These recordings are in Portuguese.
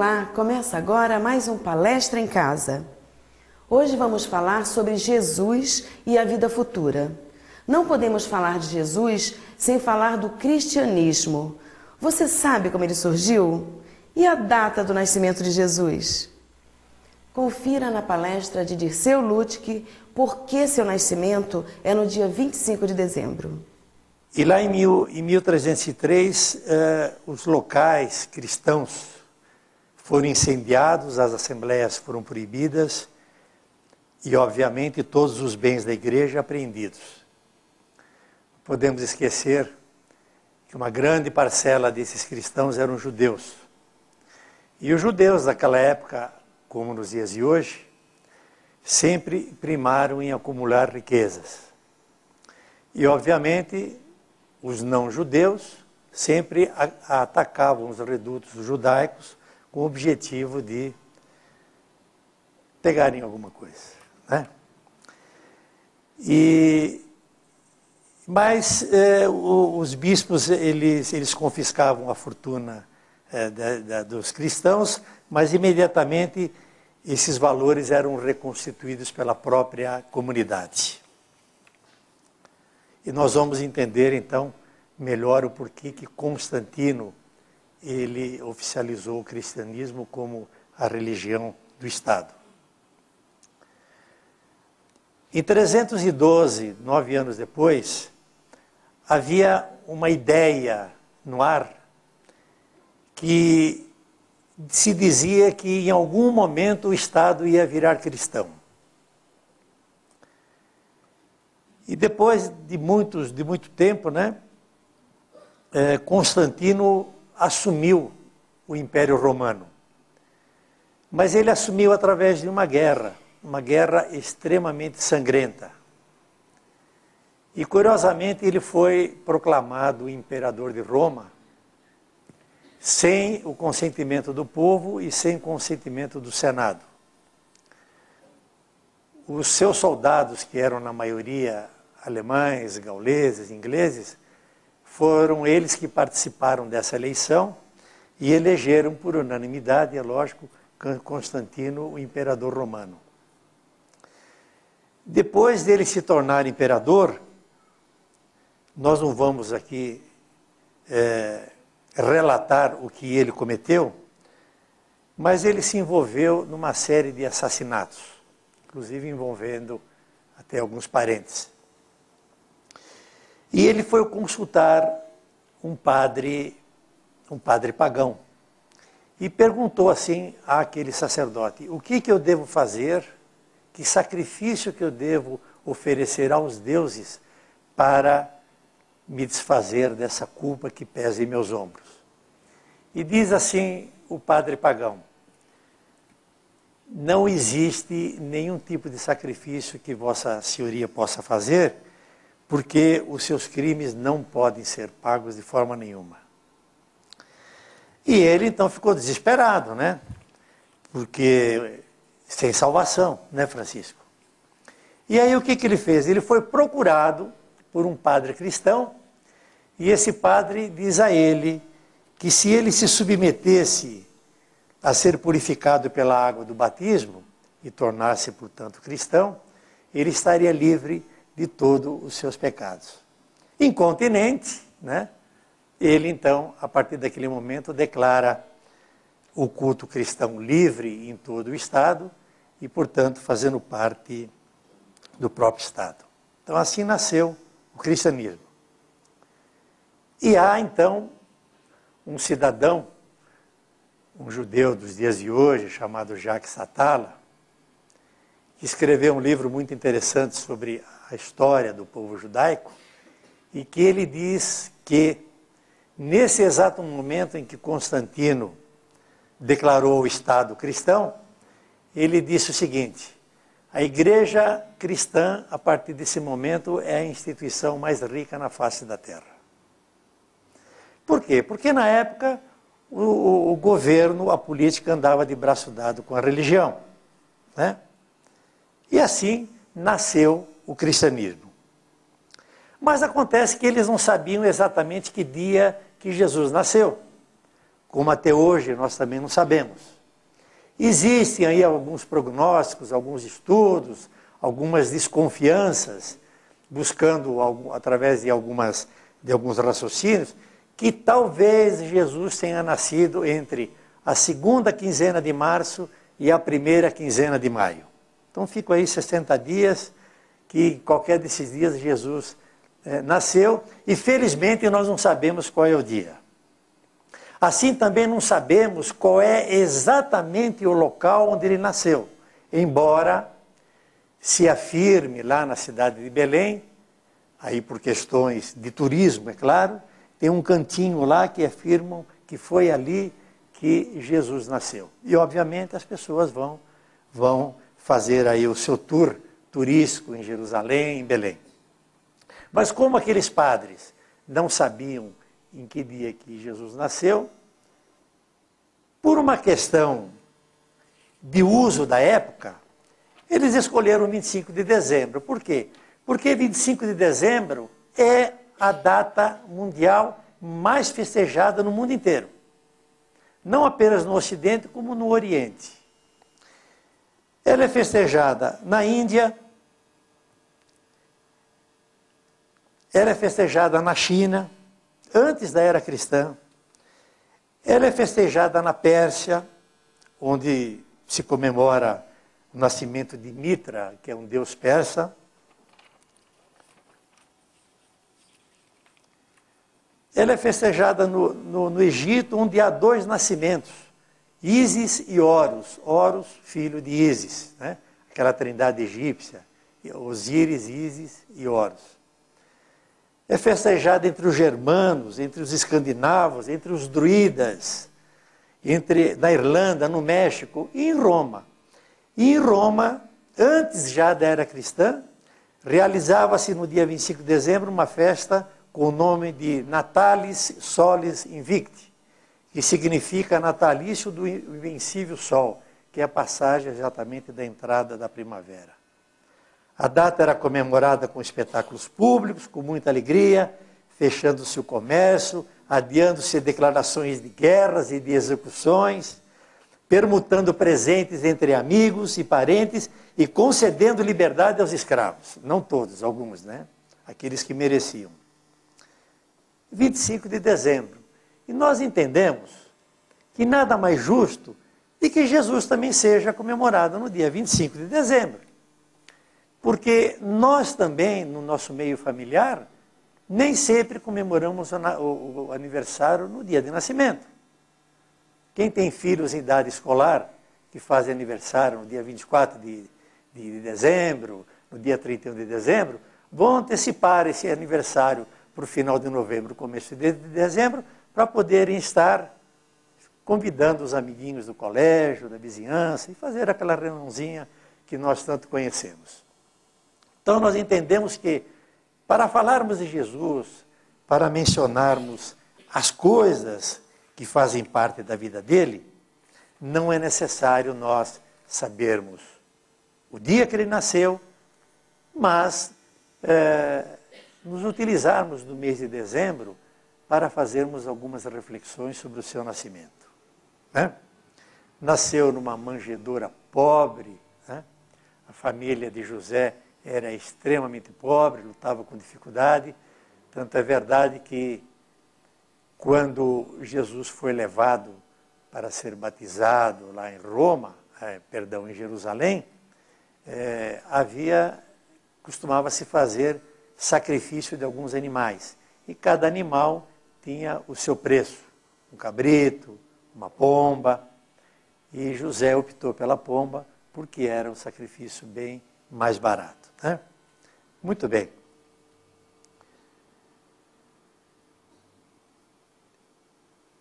Olá, começa agora mais um Palestra em Casa. Hoje vamos falar sobre Jesus e a vida futura. Não podemos falar de Jesus sem falar do cristianismo. Você sabe como ele surgiu? E a data do nascimento de Jesus? Confira na palestra de Dirceu Lutke por que seu nascimento é no dia 25 de dezembro. E lá em 1303, os locais cristãos foram incendiados, as assembleias foram proibidas e, obviamente, todos os bens da igreja apreendidos. Podemos esquecer que uma grande parcela desses cristãos eram judeus. E os judeus daquela época, como nos dias de hoje, sempre primaram em acumular riquezas. E, obviamente, os não-judeus sempre atacavam os redutos judaicos com o objetivo de pegarem alguma coisa, né? Mas os bispos eles confiscavam a fortuna dos cristãos, mas imediatamente esses valores eram reconstituídos pela própria comunidade. E nós vamos entender então melhor o porquê que Constantino ele oficializou o cristianismo como a religião do Estado. Em 312, 9 anos depois, havia uma ideia no ar que se dizia que em algum momento o Estado ia virar cristão. E depois de muito tempo, né, Constantino assumiu o Império Romano. Mas ele assumiu através de uma guerra extremamente sangrenta. E, curiosamente, ele foi proclamado imperador de Roma sem o consentimento do povo e sem o consentimento do Senado. Os seus soldados, que eram na maioria alemães, gauleses, ingleses, foram eles que participaram dessa eleição e elegeram por unanimidade, é lógico, Constantino o imperador romano. Depois dele se tornar imperador, nós não vamos aqui relatar o que ele cometeu, mas ele se envolveu numa série de assassinatos, inclusive envolvendo até alguns parentes. E ele foi consultar um padre pagão e perguntou assim àquele sacerdote: o que eu devo fazer, que sacrifício que eu devo oferecer aos deuses para me desfazer dessa culpa que pesa em meus ombros? E diz assim o padre pagão: não existe nenhum tipo de sacrifício que Vossa Senhoria possa fazer, porque os seus crimes não podem ser pagos de forma nenhuma. E ele então ficou desesperado, né? Porque sem salvação, né, Francisco? E aí o que ele fez? Ele foi procurado por um padre cristão, e esse padre diz a ele que se ele se submetesse a ser purificado pela água do batismo e tornar-se, portanto, cristão, ele estaria livre de todos os seus pecados. Incontinente, né? Ele então, a partir daquele momento, declara o culto cristão livre em todo o Estado e, portanto, fazendo parte do próprio Estado. Então, assim nasceu o cristianismo. E há, então, um cidadão, um judeu dos dias de hoje, chamado Jacques Attala, que escreveu um livro muito interessante sobre a história do povo judaico, e que ele diz que, nesse exato momento em que Constantino declarou o Estado cristão, ele disse o seguinte: a igreja cristã, a partir desse momento, é a instituição mais rica na face da terra. Por quê? Porque na época o governo, a política andava de braço dado com a religião, né? E assim nasceu o cristianismo. Mas acontece que eles não sabiam exatamente que dia que Jesus nasceu. como até hoje nós também não sabemos. Existem aí alguns prognósticos, alguns estudos, algumas desconfianças, buscando, através de alguns raciocínios, que talvez Jesus tenha nascido entre a segunda quinzena de março e a primeira quinzena de maio. Então ficam aí 60 dias, que qualquer desses dias Jesus nasceu, e felizmente nós não sabemos qual é o dia. Assim também não sabemos qual é exatamente o local onde ele nasceu, embora se afirme lá na cidade de Belém, aí por questões de turismo, é claro, tem um cantinho lá que afirmam que foi ali que Jesus nasceu. E obviamente as pessoas vão fazer aí o seu tour turístico em Jerusalém, em Belém. Mas como aqueles padres não sabiam em que dia que Jesus nasceu, por uma questão de uso da época, eles escolheram 25 de dezembro. Por quê? Porque 25 de dezembro é a data mundial mais festejada no mundo inteiro. Não apenas no Ocidente, como no Oriente. Ela é festejada na Índia, ela é festejada na China, antes da era cristã. Ela é festejada na Pérsia, onde se comemora o nascimento de Mitra, que é um deus persa. Ela é festejada no Egito, onde há dois nascimentos, Ísis e Horus. Horus, filho de Ísis, né? Aquela trindade egípcia, Osíris, Ísis e Horus. É festejada entre os germanos, entre os escandinavos, entre os druidas, na Irlanda, no México e em Roma. E em Roma, antes já da era cristã, realizava-se no dia 25 de dezembro uma festa com o nome de Natalis Solis Invicti, que significa natalício do invencível sol, que é a passagem exatamente da entrada da primavera. A data era comemorada com espetáculos públicos, com muita alegria, fechando-se o comércio, adiando-se declarações de guerras e de execuções, permutando presentes entre amigos e parentes e concedendo liberdade aos escravos. Não todos, alguns, né? Aqueles que mereciam. 25 de dezembro. E nós entendemos que nada mais justo de que Jesus também seja comemorado no dia 25 de dezembro. Porque nós também, no nosso meio familiar, nem sempre comemoramos o aniversário no dia de nascimento. Quem tem filhos em idade escolar, que fazem aniversário no dia 24 de dezembro, no dia 31 de dezembro, vão antecipar esse aniversário para o final de novembro, começo de dezembro, para poderem estar convidando os amiguinhos do colégio, da vizinhança, e fazer aquela reuniãozinha que nós tanto conhecemos. Então nós entendemos que, para falarmos de Jesus, para mencionarmos as coisas que fazem parte da vida dele, não é necessário nós sabermos o dia que ele nasceu, mas nos utilizarmos do mês de dezembro para fazermos algumas reflexões sobre o seu nascimento. Né? Nasceu numa manjedoura pobre, né? A família de José era extremamente pobre, lutava com dificuldade, tanto é verdade que quando Jesus foi levado para ser batizado lá em Roma, em Jerusalém, costumava-se fazer sacrifício de alguns animais. E cada animal tinha o seu preço, um cabrito, uma pomba. E José optou pela pomba porque era um sacrifício bem mais barato. Né? Muito bem.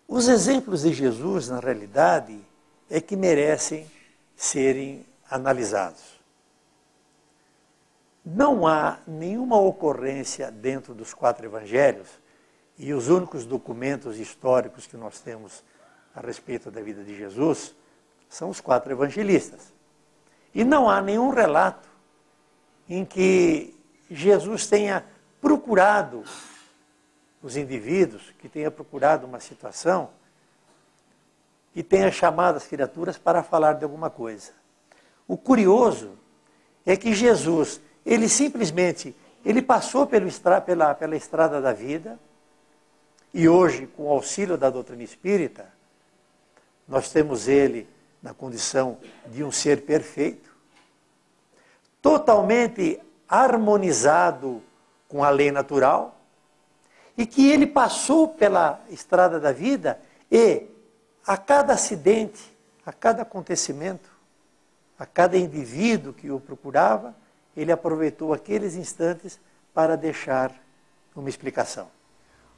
Os exemplos de Jesus, na realidade, é que merecem serem analisados. Não há nenhuma ocorrência dentro dos 4 evangelhos, e os únicos documentos históricos que nós temos a respeito da vida de Jesus são os 4 evangelistas. E não há nenhum relato em que Jesus tenha procurado os indivíduos, que tenha procurado uma situação e tenha chamado as criaturas para falar de alguma coisa. O curioso é que Jesus, ele simplesmente, ele passou pela estrada da vida, e hoje, com o auxílio da doutrina espírita, nós temos ele na condição de um ser perfeito, totalmente harmonizado com a lei natural, e que ele passou pela estrada da vida e a cada acidente, a cada acontecimento, a cada indivíduo que o procurava, ele aproveitou aqueles instantes para deixar uma explicação.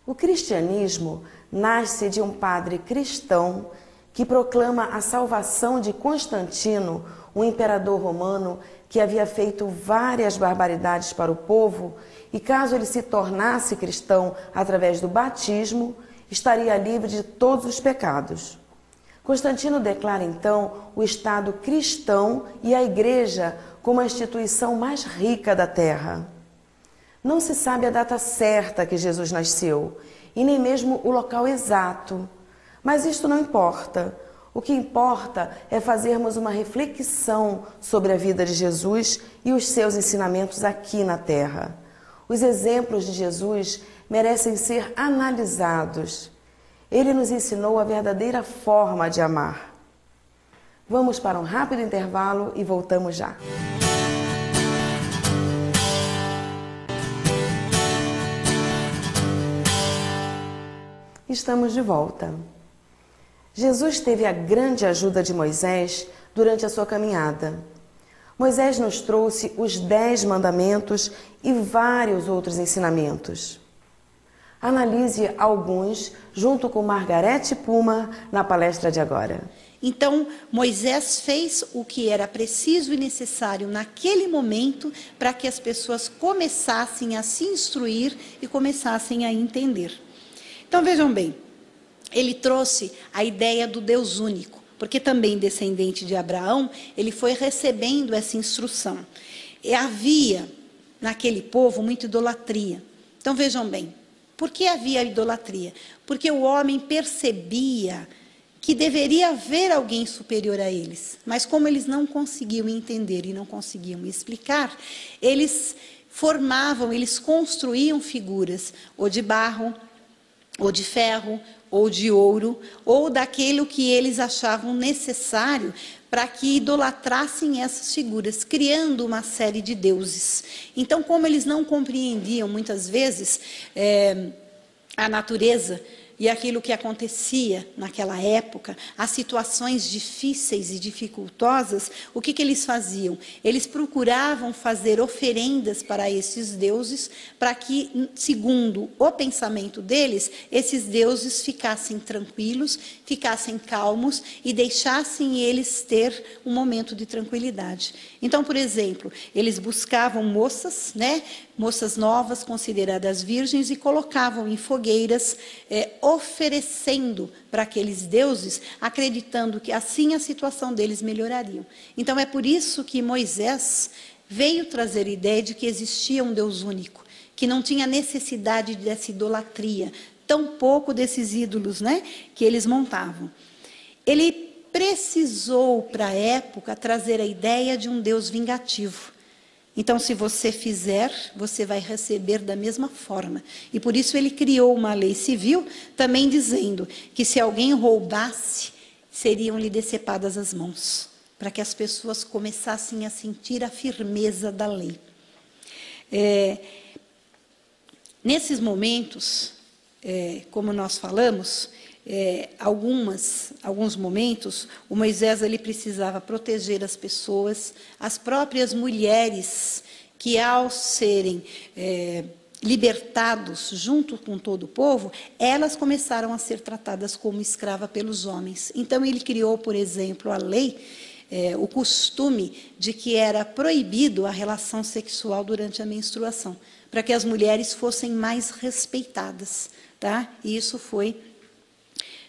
O cristianismo nasce de um padre cristão que proclama a salvação de Constantino, um imperador romano que havia feito várias barbaridades para o povo, e caso ele se tornasse cristão através do batismo, estaria livre de todos os pecados. Constantino declara então o Estado cristão e a Igreja como a instituição mais rica da terra. Não se sabe a data certa que Jesus nasceu, e nem mesmo o local exato. Mas isto não importa. O que importa é fazermos uma reflexão sobre a vida de Jesus e os seus ensinamentos aqui na Terra. Os exemplos de Jesus merecem ser analisados. Ele nos ensinou a verdadeira forma de amar. Vamos para um rápido intervalo e voltamos já. Estamos de volta. Jesus teve a grande ajuda de Moisés durante a sua caminhada. Moisés nos trouxe os 10 mandamentos e vários outros ensinamentos. Analise alguns junto com Margarete Puma na palestra de agora. Então, Moisés fez o que era preciso e necessário naquele momento para que as pessoas começassem a se instruir e começassem a entender. Então, vejam bem, ele trouxe a ideia do Deus único, porque também descendente de Abraão, ele foi recebendo essa instrução. E havia, naquele povo, muita idolatria. Então, vejam bem, por que havia idolatria? Porque o homem percebia que deveria haver alguém superior a eles, mas como eles não conseguiam entender e não conseguiam explicar, eles formavam, eles construíam figuras, ou de barro, ou de ferro, ou de ouro, ou daquilo que eles achavam necessário para que idolatrassem essas figuras, criando uma série de deuses. Então, como eles não compreendiam muitas vezes a natureza e aquilo que acontecia naquela época, as situações difíceis e dificultosas, o que eles faziam? Eles procuravam fazer oferendas para esses deuses, para que, segundo o pensamento deles, esses deuses ficassem tranquilos, ficassem calmos e deixassem eles ter um momento de tranquilidade. Então, por exemplo, eles buscavam moças, moças novas, consideradas virgens, e colocavam em fogueiras, oferecendo para aqueles deuses, acreditando que assim a situação deles melhoraria. Então, é por isso que Moisés veio trazer a ideia de que existia um Deus único, que não tinha necessidade dessa idolatria, tampouco desses ídolos, que eles montavam. Ele precisou, para a época, trazer a ideia de um Deus vingativo. Então, se você fizer, você vai receber da mesma forma. E por isso ele criou uma lei civil, também dizendo que se alguém roubasse, seriam-lhe decepadas as mãos, para que as pessoas começassem a sentir a firmeza da lei. Nesses momentos, como nós falamos, alguns momentos, o Moisés ele precisava proteger as pessoas, as próprias mulheres, que ao serem libertados junto com todo o povo, elas começaram a ser tratadas como escrava pelos homens. Então ele criou, por exemplo, a lei, o costume de que era proibido a relação sexual durante a menstruação, para que as mulheres fossem mais respeitadas, tá? E isso foi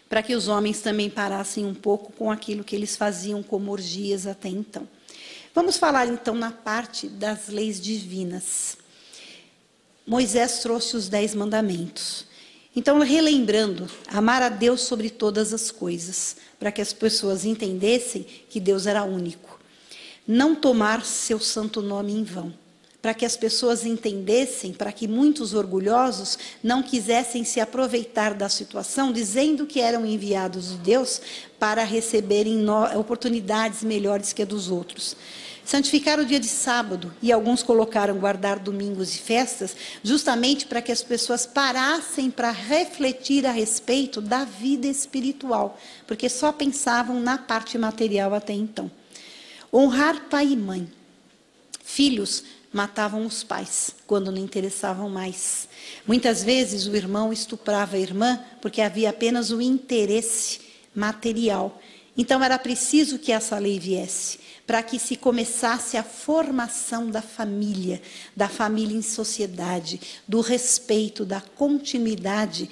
para que os homens também parassem um pouco com aquilo que eles faziam como orgias até então. Vamos falar então na parte das leis divinas. Moisés trouxe os 10 mandamentos. Então, relembrando, amar a Deus sobre todas as coisas, para que as pessoas entendessem que Deus era único. Não tomar seu santo nome em vão, para que as pessoas entendessem, para que muitos orgulhosos não quisessem se aproveitar da situação, dizendo que eram enviados de Deus para receberem oportunidades melhores que a dos outros. Santificar o dia de sábado, e alguns colocaram guardar domingos e festas, justamente para que as pessoas parassem para refletir a respeito da vida espiritual, porque só pensavam na parte material até então. Honrar pai e mãe. Filhos matavam os pais quando não interessavam mais. Muitas vezes o irmão estuprava a irmã porque havia apenas o interesse material. Então era preciso que essa lei viesse, para que se começasse a formação da família em sociedade, do respeito, da continuidade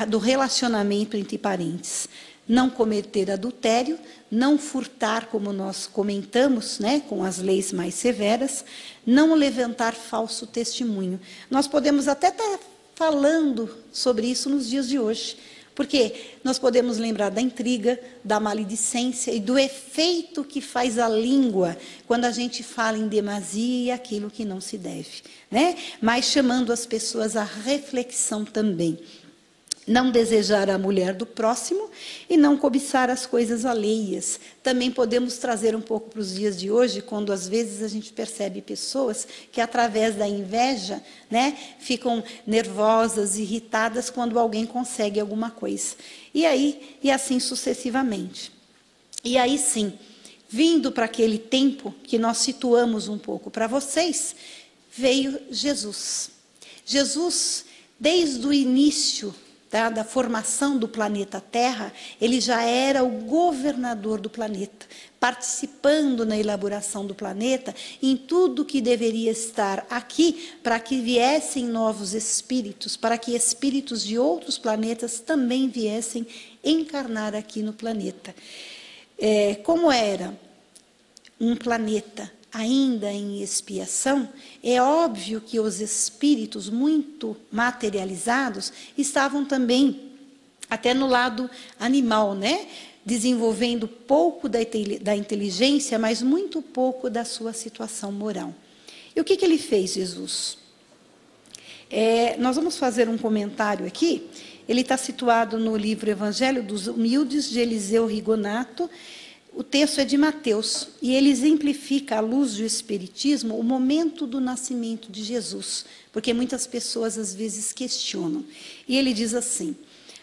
do relacionamento entre parentes. Não cometer adultério, não furtar, como nós comentamos, né, com as leis mais severas, não levantar falso testemunho. Nós podemos até estar falando sobre isso nos dias de hoje, porque nós podemos lembrar da intriga, da maledicência e do efeito que faz a língua quando a gente fala em demasia aquilo que não se deve, né? Mas chamando as pessoas à reflexão também. Não desejar a mulher do próximo e não cobiçar as coisas alheias. Também podemos trazer um pouco para os dias de hoje, quando às vezes a gente percebe pessoas que através da inveja, né, ficam nervosas, irritadas quando alguém consegue alguma coisa. E assim sucessivamente. E aí sim, vindo para aquele tempo que nós situamos um pouco para vocês, veio Jesus. Jesus, desde o início da formação do planeta Terra, ele já era o governador do planeta, participando na elaboração do planeta, em tudo que deveria estar aqui, para que viessem novos espíritos, para que espíritos de outros planetas também viessem encarnar aqui no planeta. Como era um planeta ainda em expiação, é óbvio que os espíritos muito materializados estavam também até no lado animal, né? Desenvolvendo pouco da inteligência, mas muito pouco da sua situação moral. E o que ele fez, Jesus? Nós vamos fazer um comentário aqui. Ele está situado no livro Evangelho dos Humildes, de Eliseu Rigonato. O texto é de Mateus, e ele exemplifica, à luz do Espiritismo, o momento do nascimento de Jesus, porque muitas pessoas às vezes questionam. E ele diz assim,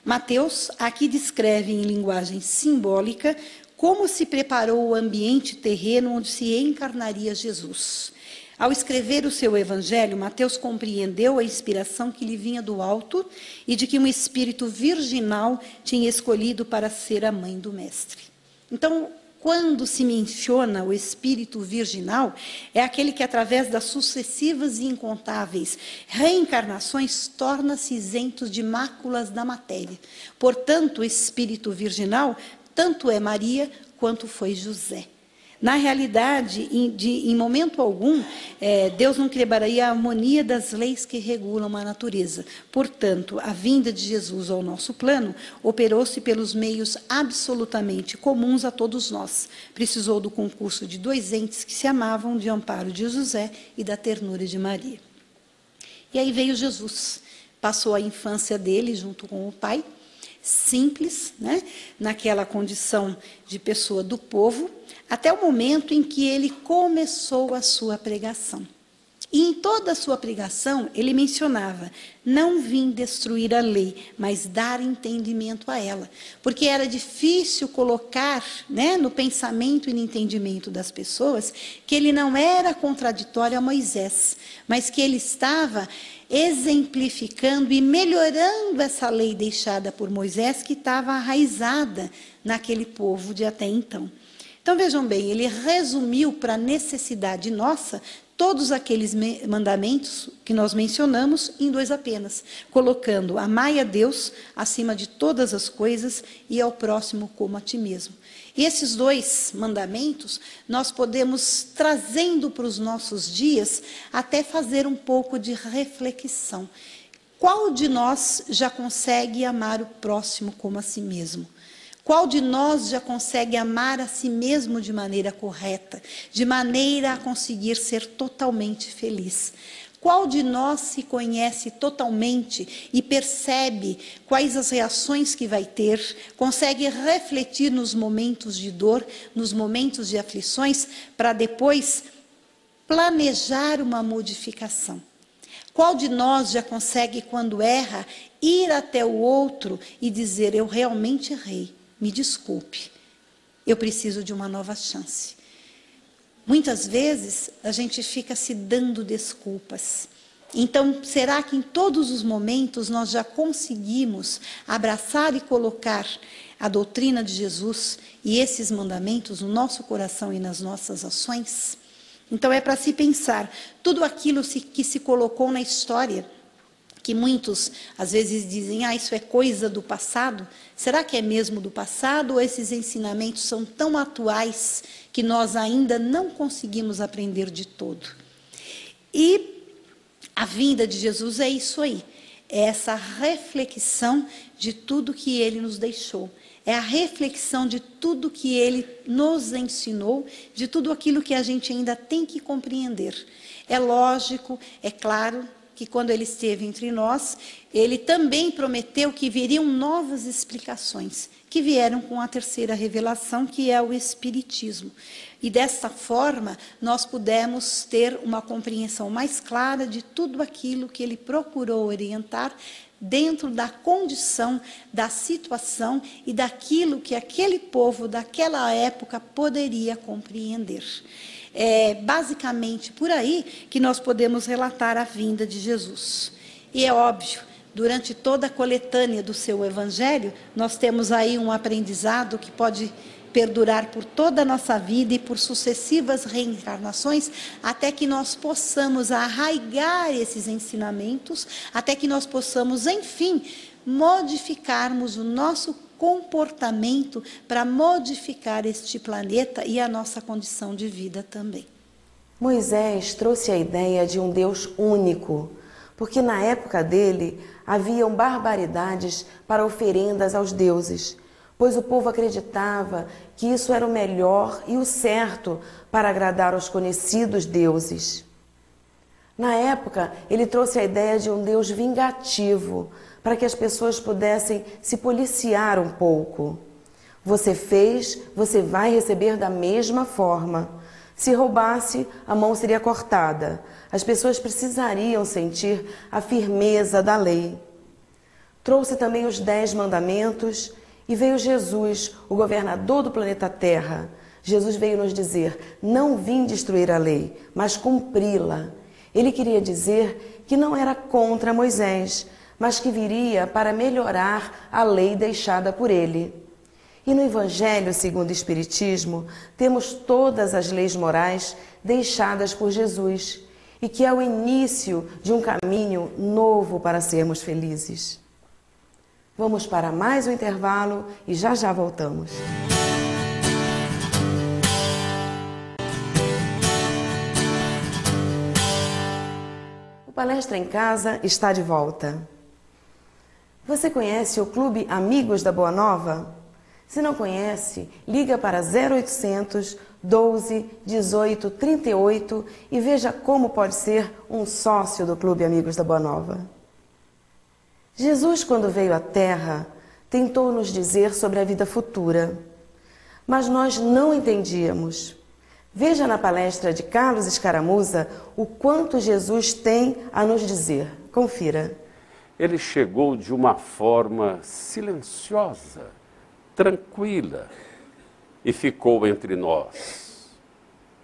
Mateus aqui descreve em linguagem simbólica como se preparou o ambiente terreno onde se encarnaria Jesus. Ao escrever o seu evangelho, Mateus compreendeu a inspiração que lhe vinha do alto e de que um espírito virginal tinha escolhido para ser a mãe do mestre. Então, quando se menciona o espírito virginal, é aquele que, através das sucessivas e incontáveis reencarnações, torna-se isento de máculas da matéria. Portanto, o espírito virginal tanto é Maria quanto foi José. Na realidade, em momento algum, Deus não quebraria a harmonia das leis que regulam a natureza. Portanto, a vinda de Jesus ao nosso plano operou-se pelos meios absolutamente comuns a todos nós. Precisou do concurso de dois entes que se amavam, de amparo de José e da ternura de Maria. E aí veio Jesus. Passou a infância dele junto com o pai, simples, né, naquela condição de pessoa do povo, até o momento em que ele começou a sua pregação. E em toda a sua pregação, ele mencionava, não vim destruir a lei, mas dar entendimento a ela. Porque era difícil colocar, né, no pensamento e no entendimento das pessoas que ele não era contraditório a Moisés, mas que ele estava exemplificando e melhorando essa lei deixada por Moisés, que estava arraizada naquele povo de até então. Então, vejam bem, ele resumiu para a necessidade nossa todos aqueles mandamentos que nós mencionamos em dois apenas, colocando amai a Deus acima de todas as coisas e ao próximo como a ti mesmo. E esses dois mandamentos nós podemos, trazendo para os nossos dias, até fazer um pouco de reflexão. Qual de nós já consegue amar o próximo como a si mesmo? Qual de nós já consegue amar a si mesmo de maneira correta, de maneira a conseguir ser totalmente feliz? Qual de nós se conhece totalmente e percebe quais as reações que vai ter, consegue refletir nos momentos de dor, nos momentos de aflições, para depois planejar uma modificação? Qual de nós já consegue, quando erra, ir até o outro e dizer: eu realmente errei, me desculpe, eu preciso de uma nova chance? Muitas vezes a gente fica se dando desculpas. Então, será que em todos os momentos nós já conseguimos abraçar e colocar a doutrina de Jesus e esses mandamentos no nosso coração e nas nossas ações? Então é para se pensar, tudo aquilo que se colocou na história, que muitos às vezes dizem: isso é coisa do passado. Será que é mesmo do passado, ou esses ensinamentos são tão atuais que nós ainda não conseguimos aprender de todo? E a vinda de Jesus é isso aí, é essa reflexão de tudo que ele nos deixou. É a reflexão de tudo que ele nos ensinou, de tudo aquilo que a gente ainda tem que compreender. É lógico, é claro, que quando ele esteve entre nós, ele também prometeu que viriam novas explicações, que vieram com a terceira revelação, que é o Espiritismo. E desta forma, nós pudemos ter uma compreensão mais clara de tudo aquilo que ele procurou orientar, dentro da condição, da situação e daquilo que aquele povo daquela época poderia compreender. É basicamente por aí que nós podemos relatar a vinda de Jesus. E é óbvio, durante toda a coletânea do seu evangelho, nós temos aí um aprendizado que pode perdurar por toda a nossa vida e por sucessivas reencarnações, até que nós possamos arraigar esses ensinamentos, até que nós possamos, enfim, modificarmos o nosso comportamento para modificar este planeta e a nossa condição de vida também. Moisés trouxe a ideia de um Deus único, porque na época dele haviam barbaridades para oferendas aos deuses, pois o povo acreditava que isso era o melhor e o certo para agradar aos conhecidos deuses. Na época, ele trouxe a ideia de um Deus vingativo, para que as pessoas pudessem se policiar um pouco. Você fez, você vai receber da mesma forma. Se roubasse, a mão seria cortada. As pessoas precisariam sentir a firmeza da lei. Trouxe também os 10 mandamentos e veio Jesus, o governador do planeta Terra. Jesus veio nos dizer: não vim destruir a lei, mas cumpri-la. Ele queria dizer que não era contra Moisés, mas que viria para melhorar a lei deixada por ele. E no Evangelho segundo o Espiritismo, temos todas as leis morais deixadas por Jesus, e que é o início de um caminho novo para sermos felizes. Vamos para mais um intervalo e já já voltamos. O Palestra em Casa está de volta. Você conhece o Clube Amigos da Boa Nova? Se não conhece, liga para 0800 12 18 38 e veja como pode ser um sócio do Clube Amigos da Boa Nova. Jesus, quando veio à Terra, tentou nos dizer sobre a vida futura, mas nós não entendíamos. Veja na palestra de Carlos Escaramuza o quanto Jesus tem a nos dizer. Confira. Ele chegou de uma forma silenciosa, tranquila, e ficou entre nós.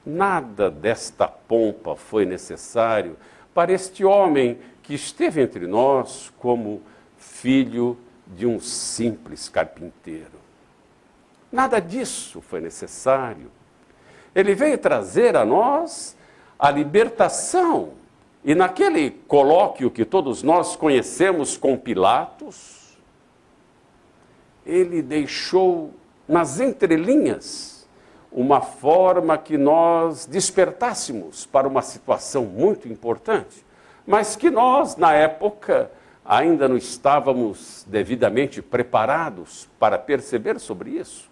Nada desta pompa foi necessário para este homem que esteve entre nós como filho de um simples carpinteiro. Nada disso foi necessário. Ele veio trazer a nós a libertação. E naquele colóquio que todos nós conhecemos com Pilatos, ele deixou nas entrelinhas uma forma que nós despertássemos para uma situação muito importante, mas que nós, na época, ainda não estávamos devidamente preparados para perceber sobre isso?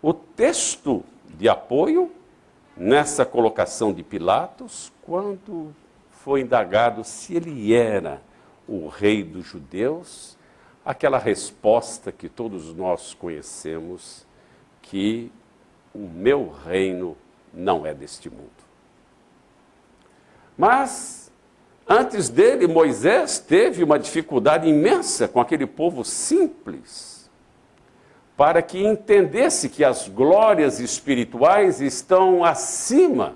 O texto de apoio nessa colocação de Pilatos, quando foi indagado se ele era o rei dos judeus, aquela resposta que todos nós conhecemos, que o meu reino não é deste mundo. Mas, antes dele, Moisés teve uma dificuldade imensa com aquele povo simples, para que entendesse que as glórias espirituais estão acima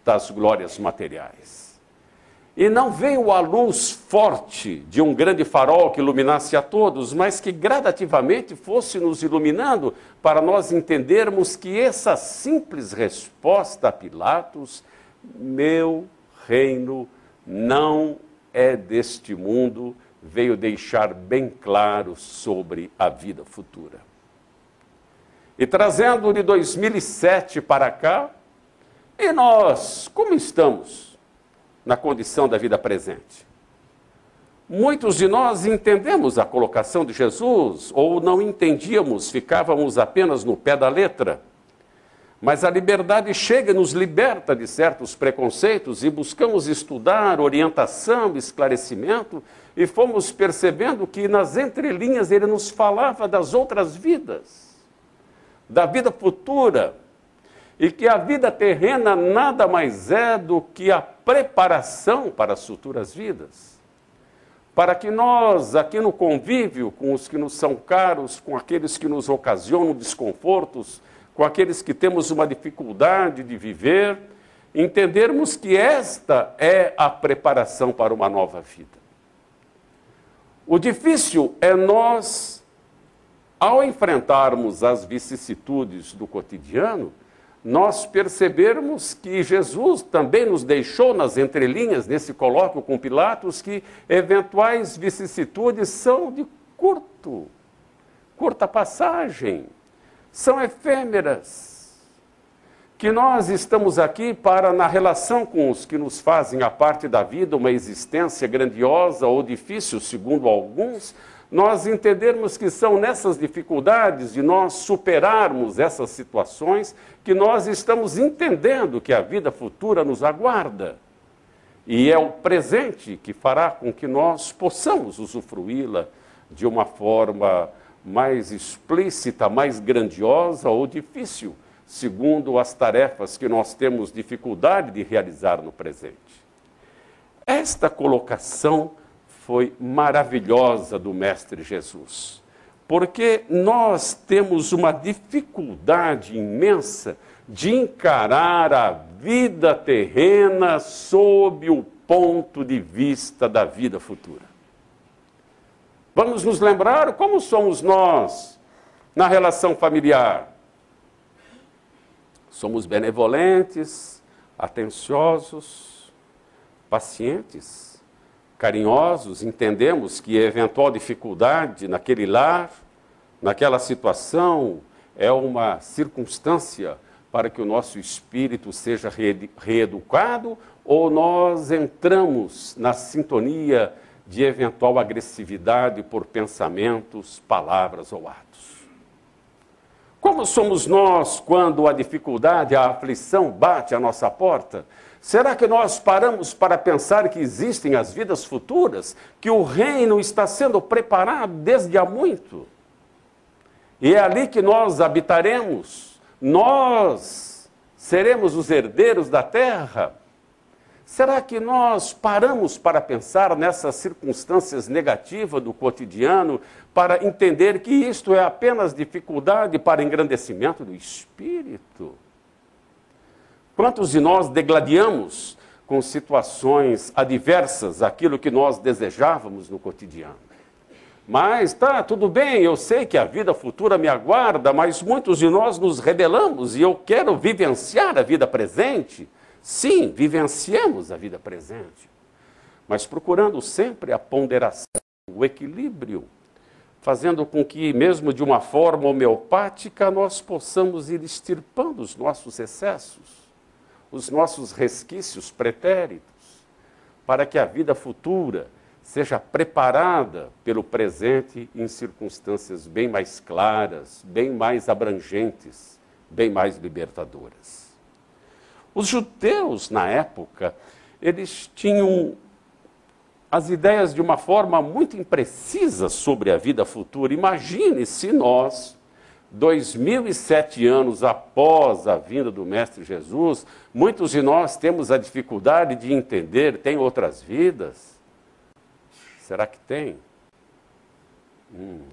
das glórias materiais. E não veio a luz forte de um grande farol que iluminasse a todos, mas que gradativamente fosse nos iluminando para nós entendermos que essa simples resposta a Pilatos, meu reino não é deste mundo, veio deixar bem claro sobre a vida futura. E trazendo de 2007 para cá, e nós, como estamos na condição da vida presente? Muitos de nós entendemos a colocação de Jesus, ou não entendíamos, ficávamos apenas no pé da letra. Mas a liberdade chega e nos liberta de certos preconceitos e buscamos estudar, orientação, esclarecimento, e fomos percebendo que nas entrelinhas ele nos falava das outras vidas, da vida futura, e que a vida terrena nada mais é do que a preparação para as futuras vidas. Para que nós, aqui no convívio, com os que nos são caros, com aqueles que nos ocasionam desconfortos, com aqueles que temos uma dificuldade de viver, entendermos que esta é a preparação para uma nova vida. O difícil é nós, ao enfrentarmos as vicissitudes do cotidiano, nós percebermos que Jesus também nos deixou nas entrelinhas, nesse colóquio com Pilatos, que eventuais vicissitudes são de curta passagem, são efêmeras, que nós estamos aqui para, na relação com os que nos fazem a parte da vida, uma existência grandiosa ou difícil, segundo alguns, nós entendermos que são nessas dificuldades de nós superarmos essas situações que nós estamos entendendo que a vida futura nos aguarda. E é o presente que fará com que nós possamos usufruí-la de uma forma mais explícita, mais grandiosa ou difícil, segundo as tarefas que nós temos dificuldade de realizar no presente. Esta colocação foi maravilhosa do Mestre Jesus, porque nós temos uma dificuldade imensa de encarar a vida terrena sob o ponto de vista da vida futura. Vamos nos lembrar como somos nós na relação familiar. Somos benevolentes, atenciosos, pacientes, carinhosos, entendemos que eventual dificuldade naquele lar, naquela situação, é uma circunstância para que o nosso espírito seja reeducado, ou nós entramos na sintonia de eventual agressividade por pensamentos, palavras ou atos. Como somos nós quando a dificuldade, a aflição bate à nossa porta? Será que nós paramos para pensar que existem as vidas futuras? Que o reino está sendo preparado desde há muito? E é ali que nós habitaremos? Nós seremos os herdeiros da terra? Será que nós paramos para pensar nessas circunstâncias negativas do cotidiano, para entender que isto é apenas dificuldade para engrandecimento do espírito? Quantos de nós degladiamos com situações adversas aquilo que nós desejávamos no cotidiano? Mas tá, tudo bem, eu sei que a vida futura me aguarda, mas muitos de nós nos rebelamos e eu quero vivenciar a vida presente. Sim, vivenciemos a vida presente, mas procurando sempre a ponderação, o equilíbrio, fazendo com que, mesmo de uma forma homeopática, nós possamos ir extirpando os nossos excessos, os nossos resquícios pretéritos, para que a vida futura seja preparada pelo presente em circunstâncias bem mais claras, bem mais abrangentes, bem mais libertadoras. Os judeus, na época, eles tinham as ideias de uma forma muito imprecisa sobre a vida futura. Imagine se nós, 2007 anos após a vinda do Mestre Jesus, muitos de nós temos a dificuldade de entender, tem outras vidas? Será que tem?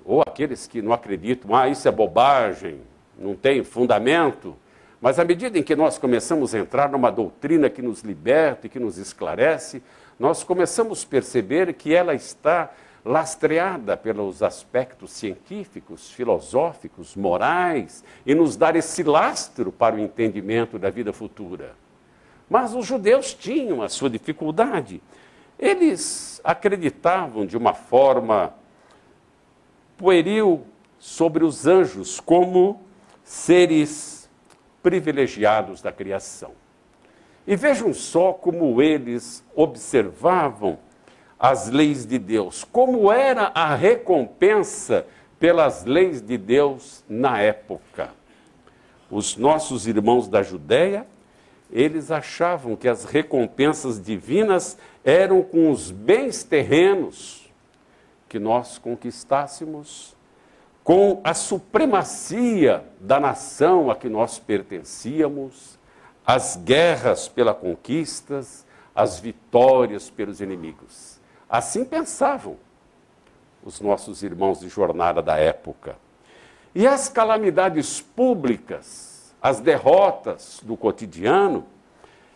Ou aqueles que não acreditam, isso é bobagem, não tem fundamento. Mas à medida em que nós começamos a entrar numa doutrina que nos liberta e que nos esclarece, nós começamos a perceber que ela está lastreada pelos aspectos científicos, filosóficos, morais, e nos dar esse lastro para o entendimento da vida futura. Mas os judeus tinham a sua dificuldade. Eles acreditavam de uma forma pueril sobre os anjos como seres privilegiados da criação. E vejam só como eles observavam as leis de Deus, como era a recompensa pelas leis de Deus na época. Os nossos irmãos da Judéia, eles achavam que as recompensas divinas eram com os bens terrenos que nós conquistássemos, com a supremacia da nação a que nós pertencíamos, as guerras pelas conquistas, as vitórias pelos inimigos. Assim pensavam os nossos irmãos de jornada da época. E as calamidades públicas, as derrotas do cotidiano,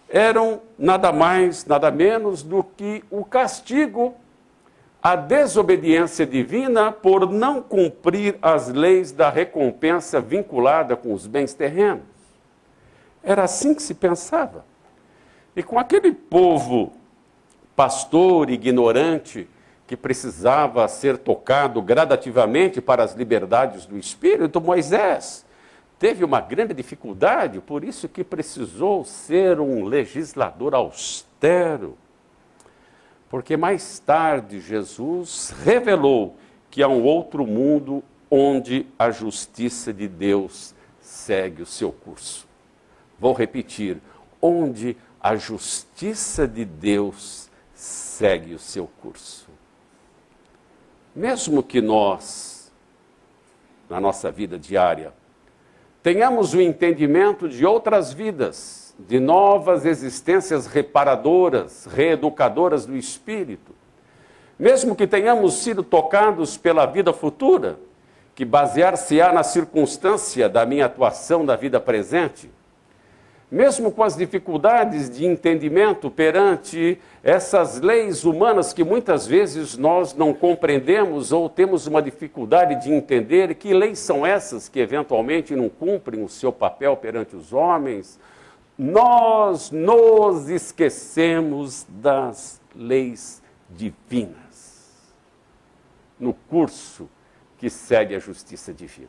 eram nada mais, nada menos do que o castigo à desobediência divina por não cumprir as leis da recompensa vinculada com os bens terrenos. Era assim que se pensava. E com aquele povo pastor, ignorante, que precisava ser tocado gradativamente para as liberdades do Espírito, Moisés teve uma grande dificuldade, por isso que precisou ser um legislador austero. Porque mais tarde Jesus revelou que há um outro mundo onde a justiça de Deus segue o seu curso. Vou repetir, onde a justiça de Deus segue o seu curso. Mesmo que nós, na nossa vida diária, tenhamos o entendimento de outras vidas, de novas existências reparadoras, reeducadoras do espírito, mesmo que tenhamos sido tocados pela vida futura, que basear-se-á na circunstância da minha atuação na vida presente, mesmo com as dificuldades de entendimento perante essas leis humanas que muitas vezes nós não compreendemos ou temos uma dificuldade de entender que leis são essas que eventualmente não cumprem o seu papel perante os homens, nós nos esquecemos das leis divinas no curso que segue a justiça divina.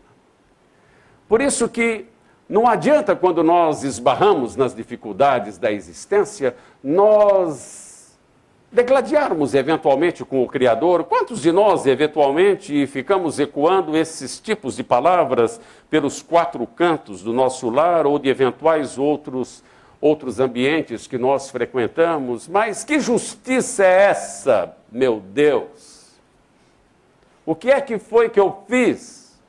Por isso que não adianta, quando nós esbarramos nas dificuldades da existência, nós degladiarmos eventualmente com o Criador. Quantos de nós, eventualmente, ficamos ecoando esses tipos de palavras pelos quatro cantos do nosso lar ou de eventuais outros ambientes que nós frequentamos? Mas que justiça é essa, meu Deus? O que é que foi que eu fiz?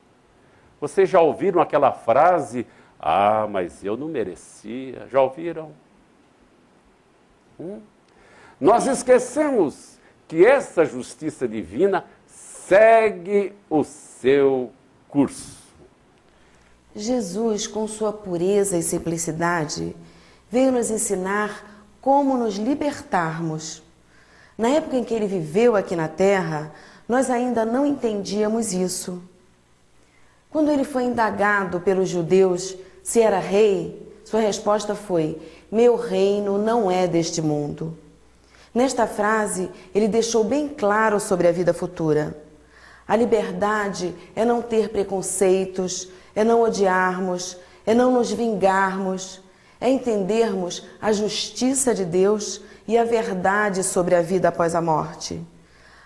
Vocês já ouviram aquela frase... mas eu não merecia. Já ouviram? Nós esquecemos que essa justiça divina segue o seu curso. Jesus, com sua pureza e simplicidade, veio nos ensinar como nos libertarmos. Na época em que ele viveu aqui na Terra, nós ainda não entendíamos isso. Quando ele foi indagado pelos judeus se era rei, sua resposta foi: meu reino não é deste mundo. Nesta frase, ele deixou bem claro sobre a vida futura. A liberdade é não ter preconceitos, é não odiarmos, é não nos vingarmos, é entendermos a justiça de Deus e a verdade sobre a vida após a morte.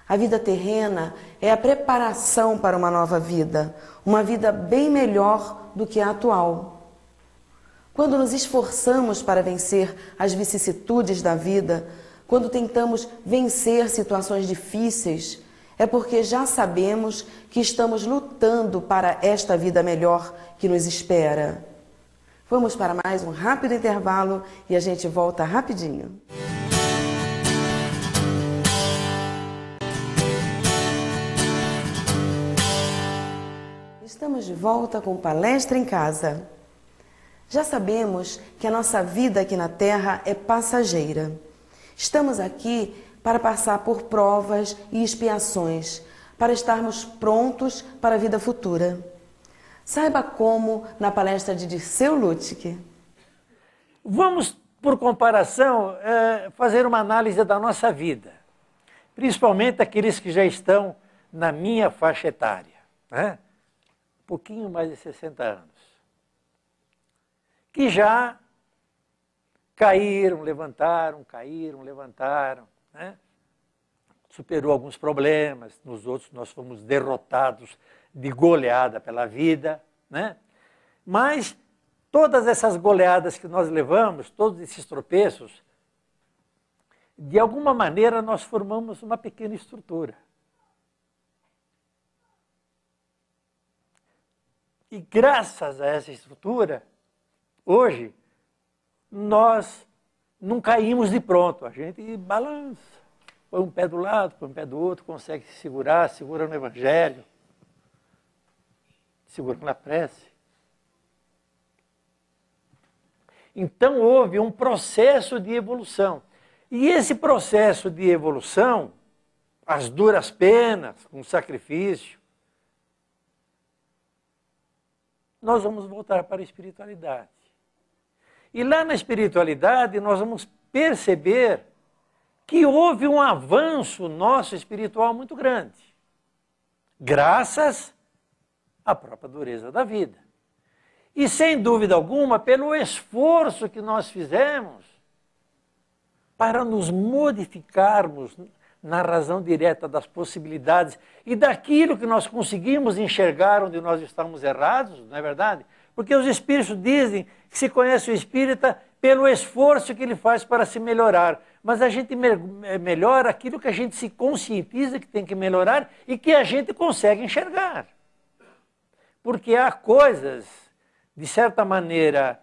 A vida terrena é a preparação para uma nova vida, uma vida bem melhor do que a atual. Quando nos esforçamos para vencer as vicissitudes da vida, quando tentamos vencer situações difíceis, é porque já sabemos que estamos lutando para esta vida melhor que nos espera. Vamos para mais um rápido intervalo e a gente volta rapidinho. Estamos de volta com Palestra em Casa. Já sabemos que a nossa vida aqui na Terra é passageira. Estamos aqui para passar por provas e expiações, para estarmos prontos para a vida futura. Saiba como na palestra de Dirceu Luttig. Vamos, por comparação, fazer uma análise da nossa vida, principalmente aqueles que já estão na minha faixa etária, né? Um pouquinho mais de 60 anos, que já caíram, levantaram, né? Superou alguns problemas, nos outros nós fomos derrotados de goleada pela vida, né? Mas todas essas goleadas que nós levamos, todos esses tropeços, de alguma maneira nós formamos uma pequena estrutura. E graças a essa estrutura, hoje, nós não caímos de pronto, a gente balança, põe um pé do lado, põe um pé do outro, consegue se segurar, segura no Evangelho, segura na prece. Então houve um processo de evolução. E esse processo de evolução, as duras penas, com sacrifício, nós vamos voltar para a espiritualidade. E lá na espiritualidade nós vamos perceber que houve um avanço nosso espiritual muito grande, graças à própria dureza da vida. E sem dúvida alguma, pelo esforço que nós fizemos para nos modificarmos na razão direta das possibilidades e daquilo que nós conseguimos enxergar onde nós estamos errados, não é verdade? Porque os espíritos dizem que se conhece o espírita pelo esforço que ele faz para se melhorar. Mas a gente melhora aquilo que a gente se conscientiza que tem que melhorar e que a gente consegue enxergar. Porque há coisas, de certa maneira,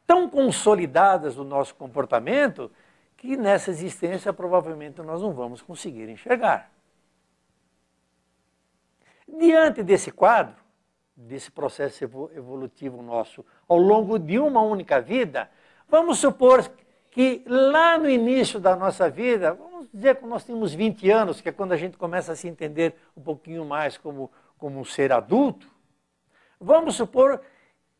tão consolidadas no nosso comportamento que nessa existência provavelmente nós não vamos conseguir enxergar. Diante desse quadro, desse processo evolutivo nosso ao longo de uma única vida, vamos supor que lá no início da nossa vida, vamos dizer que nós temos 20 anos, que é quando a gente começa a se entender um pouquinho mais como um ser adulto, vamos supor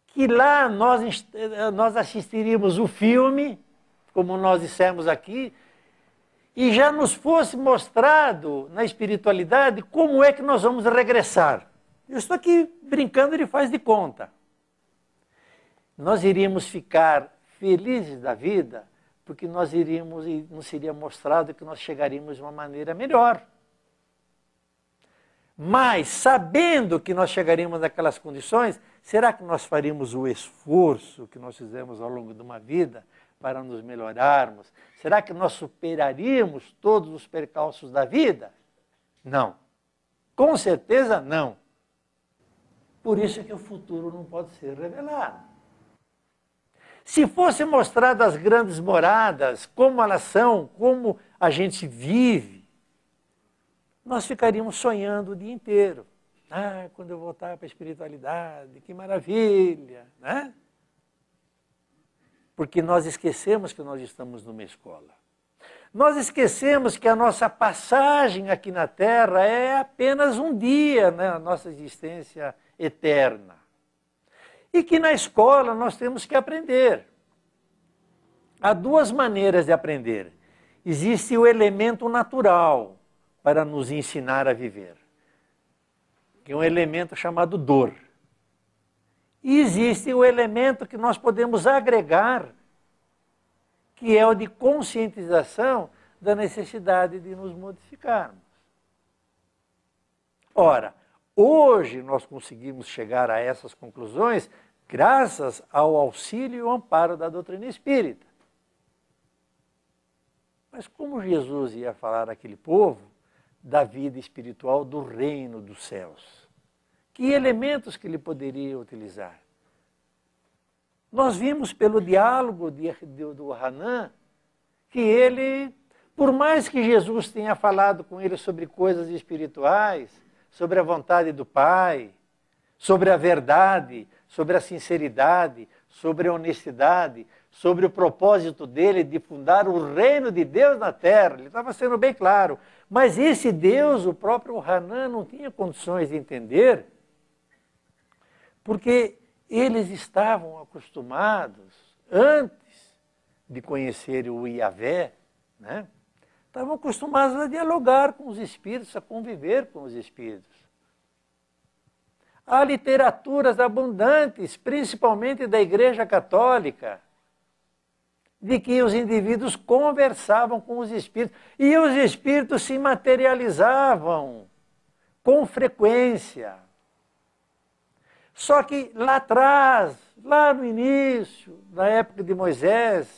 que lá nós assistiríamos o filme, como nós dissemos aqui, e já nos fosse mostrado na espiritualidade como é que nós vamos regressar. Eu estou aqui brincando de faz de conta. Nós iríamos ficar felizes da vida, porque nós iríamos e nos seria mostrado que nós chegaríamos de uma maneira melhor. Mas, sabendo que nós chegaríamos naquelas condições, será que nós faríamos o esforço que nós fizemos ao longo de uma vida para nos melhorarmos? Será que nós superaríamos todos os percalços da vida? Não. Com certeza não. Por isso que o futuro não pode ser revelado. Se fosse mostrado as grandes moradas, como elas são, como a gente vive, nós ficaríamos sonhando o dia inteiro. Ah, quando eu voltar para a espiritualidade, que maravilha, né? Porque nós esquecemos que nós estamos numa escola. Nós esquecemos que a nossa passagem aqui na Terra é apenas um dia, né, a nossa existência eterna. E que na escola nós temos que aprender. Há duas maneiras de aprender. Existe o elemento natural para nos ensinar a viver, que é um elemento chamado dor. E existe o elemento que nós podemos agregar, que é o de conscientização da necessidade de nos modificarmos. Ora, hoje nós conseguimos chegar a essas conclusões graças ao auxílio e ao amparo da doutrina espírita. Mas como Jesus ia falar àquele povo da vida espiritual do reino dos céus? Que elementos que ele poderia utilizar? Nós vimos pelo diálogo do Hanan que ele, por mais que Jesus tenha falado com ele sobre coisas espirituais, sobre a vontade do Pai, sobre a verdade, sobre a sinceridade, sobre a honestidade, sobre o propósito dele de fundar o reino de Deus na terra. Ele estava sendo bem claro. Mas esse Deus, o próprio Hanan, não tinha condições de entender, porque eles estavam acostumados, antes de conhecer o Yahvé, né? Estavam acostumados a dialogar com os espíritos, a conviver com os espíritos. Há literaturas abundantes, principalmente da Igreja Católica, de que os indivíduos conversavam com os espíritos e os espíritos se materializavam com frequência. Só que lá atrás, lá no início, na época de Moisés,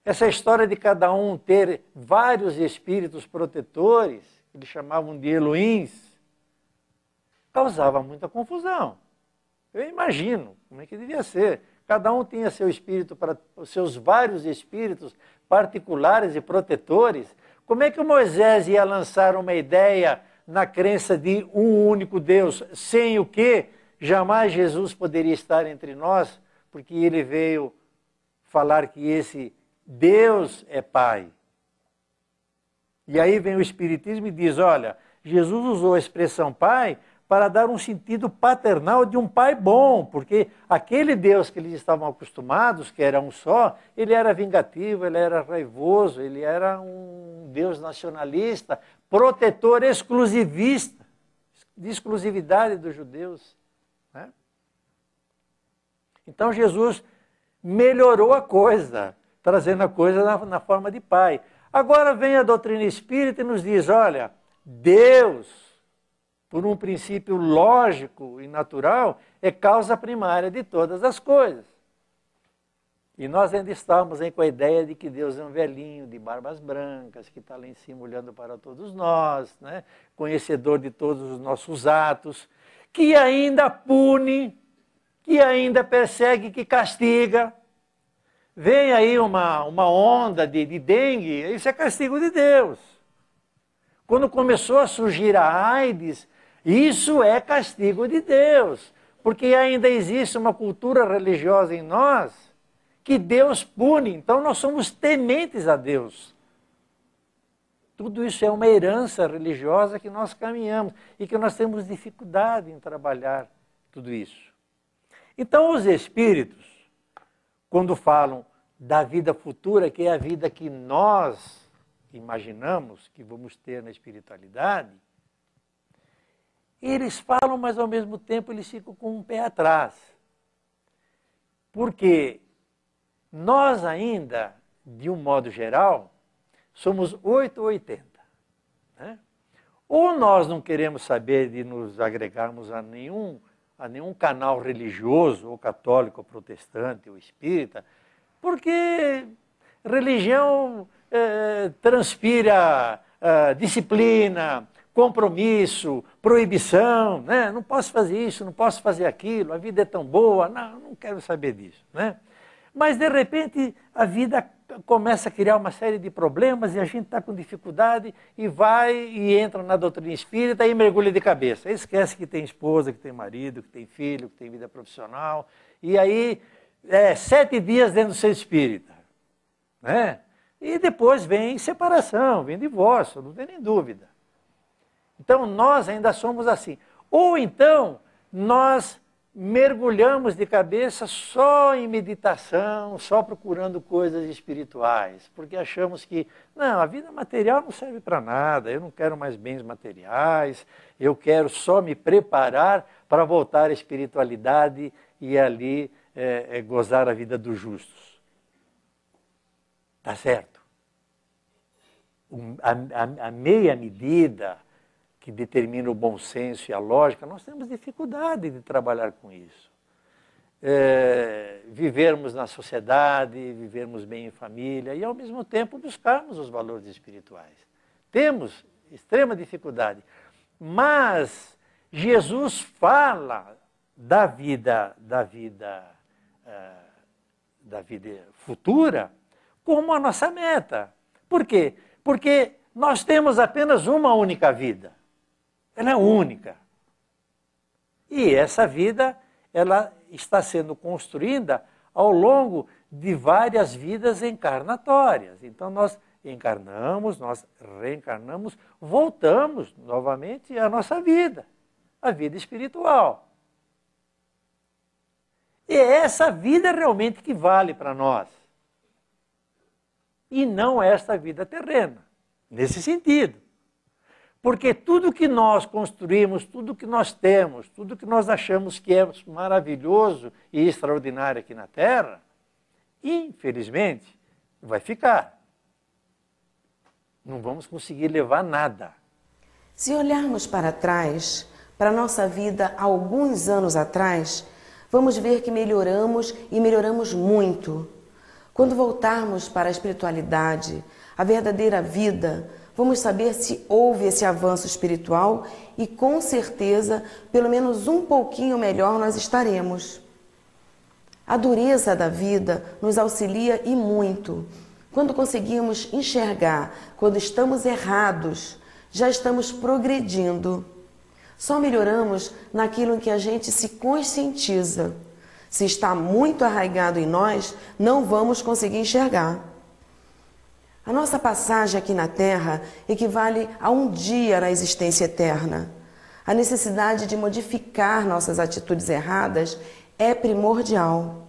essa história de cada um ter vários espíritos protetores, eles chamavam de Elohims, causava muita confusão. Eu imagino como é que devia ser. Cada um tinha seu espírito, para os seus vários espíritos particulares e protetores. Como é que o Moisés ia lançar uma ideia na crença de um único Deus, sem o que jamais Jesus poderia estar entre nós, porque ele veio falar que esse Deus é Pai. E aí vem o Espiritismo e diz, olha, Jesus usou a expressão Pai para dar um sentido paternal de um pai bom, porque aquele Deus que eles estavam acostumados, que era um só, ele era vingativo, ele era raivoso, ele era um Deus nacionalista, protetor exclusivista, de exclusividade dos judeus, né? Então Jesus melhorou a coisa, trazendo a coisa na forma de pai. Agora vem a doutrina espírita e nos diz, olha, Deus, por um princípio lógico e natural, é causa primária de todas as coisas. E nós ainda estamos com a ideia de que Deus é um velhinho de barbas brancas, que está lá em cima olhando para todos nós, né? Conhecedor de todos os nossos atos, que ainda pune, que ainda persegue, que castiga. Vem aí uma onda de dengue, isso é castigo de Deus. Quando começou a surgir a AIDS, isso é castigo de Deus, porque ainda existe uma cultura religiosa em nós que Deus pune, então nós somos tementes a Deus. Tudo isso é uma herança religiosa que nós caminhamos e que nós temos dificuldade em trabalhar tudo isso. Então os espíritos, quando falam da vida futura, que é a vida que nós imaginamos que vamos ter na espiritualidade, eles falam, mas ao mesmo tempo eles ficam com um pé atrás. Porque nós ainda, de um modo geral, somos 8 ou 80. Né? Ou nós não queremos saber de nos agregarmos a nenhum canal religioso, ou católico, ou protestante, ou espírita, porque religião transpira disciplina, compromisso, proibição, né? Não posso fazer isso, não posso fazer aquilo, a vida é tão boa, não quero saber disso, né? Mas, de repente, a vida começa a criar uma série de problemas e a gente está com dificuldade e vai e entra na doutrina espírita e mergulha de cabeça. Esquece que tem esposa, que tem marido, que tem filho, que tem vida profissional. E aí, 7 dias dentro do ser espírita, né? E depois vem separação, vem divórcio, não tem nem dúvida. Então, nós ainda somos assim. Ou então, nós mergulhamos de cabeça só em meditação, só procurando coisas espirituais, porque achamos que, não, a vida material não serve para nada, eu não quero mais bens materiais, eu quero só me preparar para voltar à espiritualidade e ali gozar a vida dos justos. Tá certo? a meia medida que determina o bom senso e a lógica, nós temos dificuldade de trabalhar com isso. Vivermos na sociedade, vivermos bem em família e, ao mesmo tempo, buscarmos os valores espirituais. Temos extrema dificuldade. Mas Jesus fala da vida futura como a nossa meta. Por quê? Porque nós temos apenas uma única vida. Ela é única. E essa vida, ela está sendo construída ao longo de várias vidas encarnatórias. Então nós encarnamos, nós reencarnamos, voltamos novamente à nossa vida, a vida espiritual. E é essa vida realmente que vale para nós. E não esta vida terrena, nesse sentido. Porque tudo que nós construímos, tudo que nós temos, tudo que nós achamos que é maravilhoso e extraordinário aqui na Terra, infelizmente, vai ficar. Não vamos conseguir levar nada. Se olharmos para trás, para a nossa vida há alguns anos atrás, vamos ver que melhoramos e melhoramos muito. Quando voltarmos para a espiritualidade, a verdadeira vida, vamos saber se houve esse avanço espiritual e, com certeza, pelo menos um pouquinho melhor nós estaremos. A dureza da vida nos auxilia e muito. Quando conseguimos enxergar, quando estamos errados, já estamos progredindo. Só melhoramos naquilo em que a gente se conscientiza. Se está muito arraigado em nós, não vamos conseguir enxergar. A nossa passagem aqui na Terra equivale a um dia na existência eterna. A necessidade de modificar nossas atitudes erradas é primordial.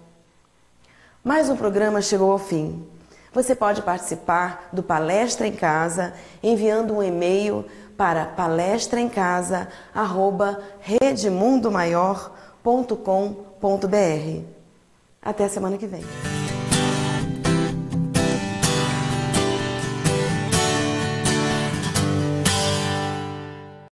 Mais um programa chegou ao fim. Você pode participar do Palestra em Casa enviando um e-mail para palestraemcasa@redemundomaior.com.br. Até semana que vem.